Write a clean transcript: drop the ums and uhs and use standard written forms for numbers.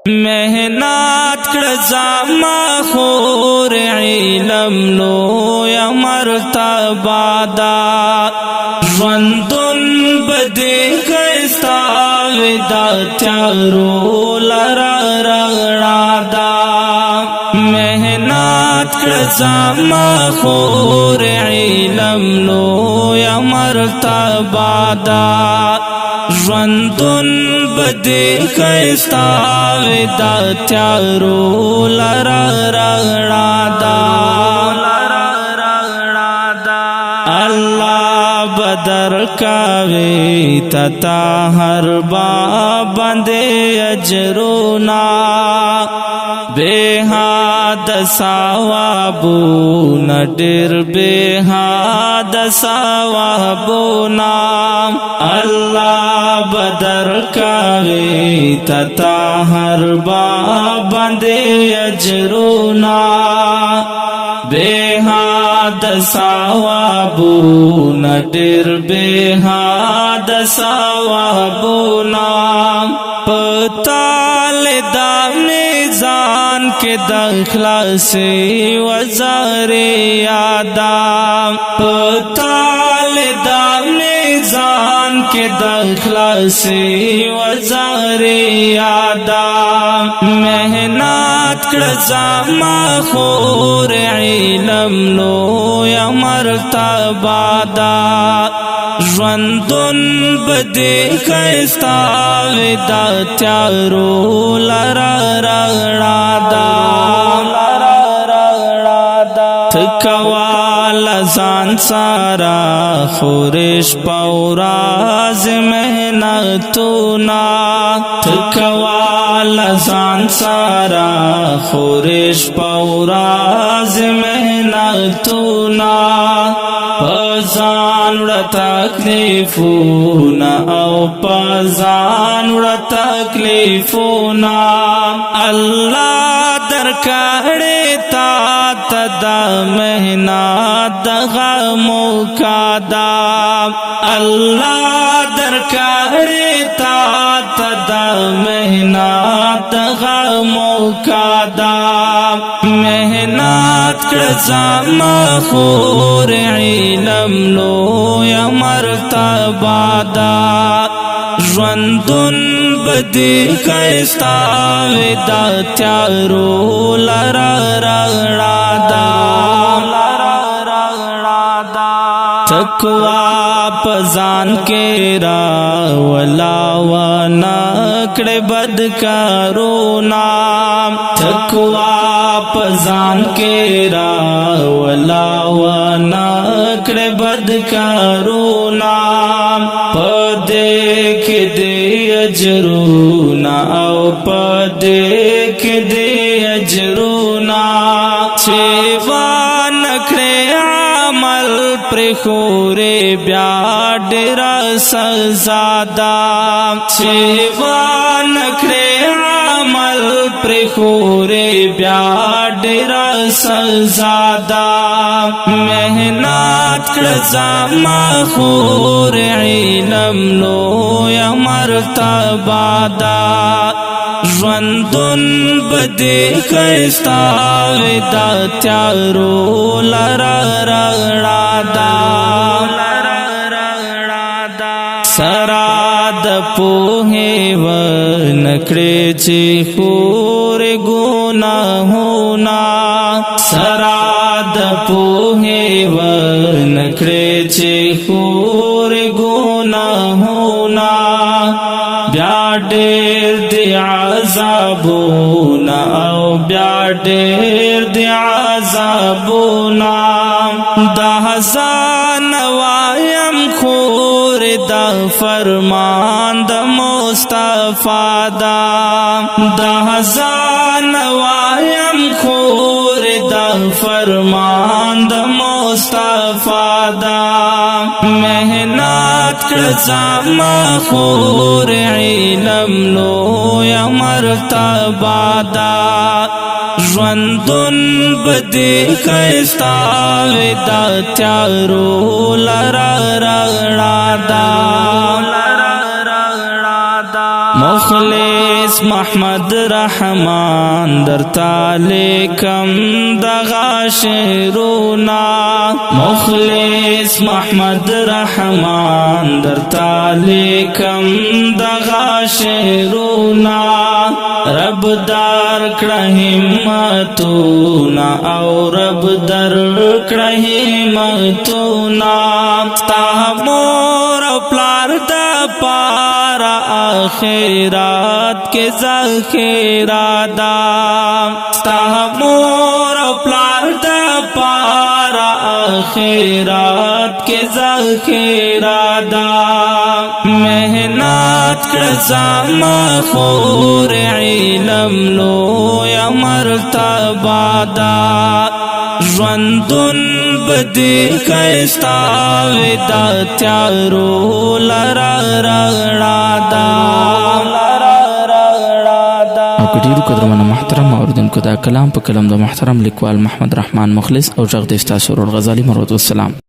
محنت کړه زما خور علم لویه مرتبه ده ژوندون به دې ښایسته وي دا تیارو لره رڼا ده محنت کړه زما خور علم لویه مرتبه ده ژوندون به دې ښایسته وي دا تیارو لره رڼا ده الله بدر کاوي تتا هر باب باندې اجرنا بهاد ثوابونه ډېر بهاد ثوابونه الله بدر کاوي تتا هر باب باندې اجرنا بهاد ثوابونه ډېر بهاد ثوابونه پتال دا میزان کې د اخلاصي وزر یادا پتال دا میزان کې د اخلاصي وزر یادا محنت کړه زما خور علم لویه مرتبه ده ژوندون به دې ښایسته وي دا تیارو لره رڼا ده ته کوه ځان سره خورش په ورځ محنتونه ته کوه ځان سره خورش په ورځ محنتونه په ځان وړه تکلیفونه او په ځان وړه تکلیفونه الله درکړې تا ته دا محنت دغه موقع ده الله درکړې تا ته دا محنت دغه موقع ده محنت کړه زما خور علم لویه مرتبه ده ژوندون به دې ښایسته وي دا تیارو لره رڼا ده تقوا په ځان کې راولا ونه کړې بدکارونه تقوا په ځان کې راولا ونه کړې بدکارونه په دې کې دې اجرونه او په دې کې دې اجرونه چې وانکړې عمل پر خورې بیا ډېر سزا ده چې وانکړې عمل پر خورې بیا ډېر سزا ده محنت کړه زما خور علم لویه مرتبه ده ژوندون به دې ښایسته وي دا تیارو لره رڼا ده سرا د پوهې ونکړې چې خورې ګناهونه سرا د پوهې ونکړې چې خورې ګناهونه بیا ډېر دې عذابونه او بیا ډېر دې عذابونه دا هزان وایم خور دا فرمان د مصطفی دا هزان وایم خور دا فرمان د مصطفی دا محنت کړه زما خور علم لویه مرتبه ده ژوندون به دې ښایسته وي دا تیارو لره رڼا ده مخلص مخلص محمد رحمان در تالیکم دغا شعرونا مخلص محمد رحمان در تالیکم دغا شعرونا رب دار کړه همتونا او رب در کړه همتونا تا مور او پلار د پارا آخرات کې ذخیرہ دا تا مور او پلار د پارا آخرات کې ذخیرہ دا محنت کړه زما خور علم لو یا مرتبه دا ژوندون بدی خستا ودا تیارو لرا رغړا دا او کډیرو قدرمنو محترم اوریدونکو دا کلام په کلام د محترم لیکوال محمد رحمان مخلص او ژغ د استاد سرور غزالی مرود والسلام